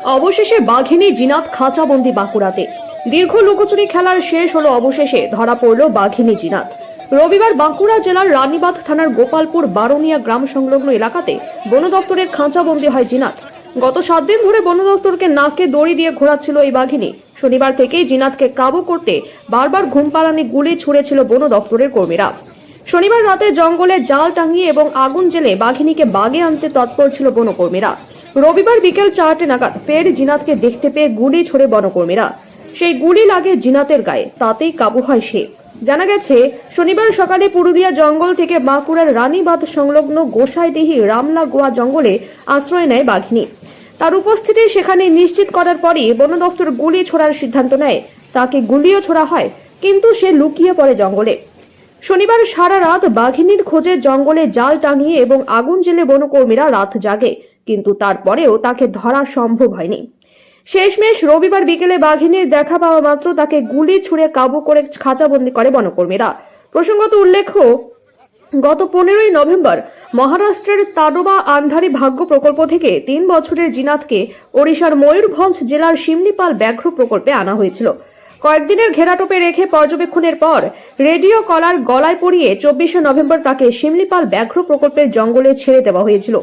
অবশেষে বাঘিনী জিনাত খাঁচাবন্দি বাঁকুড়াতে। দীর্ঘ লুকোচুরি খেলার শেষ হলো, অবশেষে ধরা পড়ল বাঘিনী জিনাত। রবিবার বাঁকুড়া জেলার রানীবাঁধ থানার গোপালপুর বারোনিয়া গ্রাম সংলগ্ন এলাকাতে বন দপ্তরের খাঁচাবন্দি হয় জিনাত। গত 7 দিন ধরে বন দপ্তরকে নাকে দড়ি দিয়ে ঘোরাচ্ছিল এই বাঘিনী। শনিবার থেকেই জিনাতকে কাবু করতে বারবার ঘুম পাড়ানি গুলি ছুড়েছিল বন দপ্তরের কর্মীরা। শনিবার রাতে জঙ্গলে জাল টাঙিয়ে এবং আগুন জ্বেলে বাঘিনীকে বাগে আনতে তৎপর ছিল বনকর্মীরা। রবিবার বিকেল 4টে নাগাদ ফের জিনাতকে দেখতে পেয়ে গুলি ছোড়ে বনকর্মীরা। সেই গুলি লাগে জিনাতের গায়ে, তাতেই কাবু হয় সে। জানা গেছে, শনিবার সকালে পুরুলিয়া জঙ্গল থেকে বাঁকুড়ার রানীবাঁধ সংলগ্ন গোসাইডিহি রামলা গোয়া জঙ্গলে আশ্রয় নেয় বাঘিনী। তার উপস্থিতি সেখানে নিশ্চিত করার পরই বন দপ্তর গুলি ছোড়ার সিদ্ধান্ত নেয়। তাকে গুলিও ছোড়া হয়, কিন্তু সে লুকিয়ে পড়ে জঙ্গলে। শনিবার সারা রাত বাঘিনীর খোঁজে জঙ্গলে জাল টাঙিয়ে এবং আগুন জ্বেলে বনকর্মীরা রাত জাগে, কিন্তু তারপরেও তাকে ধরা সম্ভব হয়নি। শেষমেশ রবিবার বিকেলে বাঘিনীর দেখা পাওয়া মাত্র তাকে গুলি ছুড়ে কাবু করে খাঁচাবন্দি করে বনকর্মীরা। প্রসঙ্গত উল্লেখ্য, গত 15ই নভেম্বর মহারাষ্ট্রের তাডোবা আন্ধারি ভাগ্য প্রকল্প থেকে 3 বছরের জিনাতকে ওড়িশার ময়ূরভঞ্জ জেলার শিমলিপাল ব্যাঘ্র প্রকল্পে আনা হয়েছিল। কয়েকদিনের ঘেরাটোপে রেখে পর্যবেক্ষণের পর রেডিও কলার গলায় পরিয়ে 24শে নভেম্বর তাকে শিমলিপাল ব্যাঘ্র প্রকল্পের জঙ্গলে ছেড়ে দেওয়া হয়েছিল।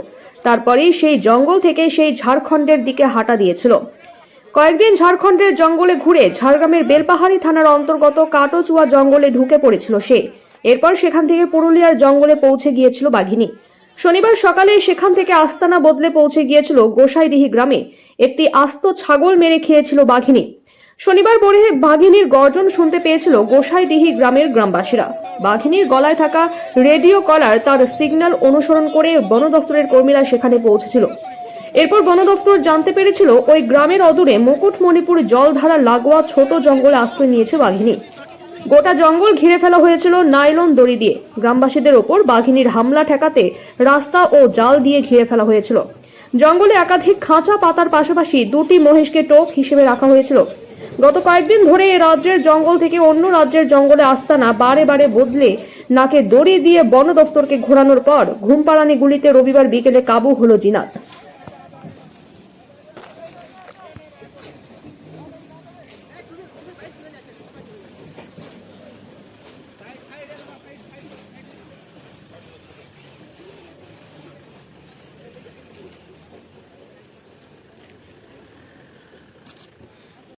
তারপরেই সেই জঙ্গল থেকে সেই ঝাড়খণ্ডের দিকে হাঁটা দিয়েছিল। কয়েকদিন ঝাড়খণ্ডের জঙ্গলে ঘুরে ঝাড়গ্রামের বেলপাহাড়ি থানার অন্তর্গত কাটোচুয়া জঙ্গলে ঢুকে পড়েছিল সে। এরপর সেখান থেকে পুরুলিয়ার জঙ্গলে পৌঁছে গিয়েছিল বাঘিনী। শনিবার সকালে সেখান থেকে আস্তানা বদলে পৌঁছে গিয়েছিল গোসাইডিহি গ্রামে। একটি আস্ত ছাগল মেরে খেয়েছিল বাঘিনী। শনিবার ভোরে বাঘিনীর গর্জন শুনতে পেয়েছিল গোসাইডিহি গ্রামের গ্রামবাসীরা। বাঘিনীর গলায় থাকা রেডিও কলার তার সিগন্যাল অনুসরণ করে বন দপ্তরের কর্মীরা সেখানে পৌঁছেছিল। এরপর বন দপ্তর জানতে পেরেছিল ওই গ্রামের অদূরে মুকুটমণিপুর জলধারা লাগোয়া ছোট জঙ্গলে আশ্রয় নিয়েছে বাঘিনী। গোটা জঙ্গল ঘিরে ফেলা হয়েছিল নাইলন দড়ি দিয়ে। গ্রামবাসীদের ওপর বাঘিনীর হামলা ঠেকাতে রাস্তা ও জাল দিয়ে ঘিরে ফেলা হয়েছিল। জঙ্গলে একাধিক খাঁচা পাতার পাশাপাশি 2টি মহিষকে টোপ হিসেবে রাখা হয়েছিল। গত কয়েকদিন ধরে এই রাজ্যের জঙ্গল থেকে অন্য রাজ্যের জঙ্গলে আস্তানা বারে বারে বদলে নাকে দড়ি দিয়ে বন দপ্তরকে ঘোরানোর পর ঘুম পাড়ানি গুলিতে রবিবার বিকেলে কাবু হলো জিনাত।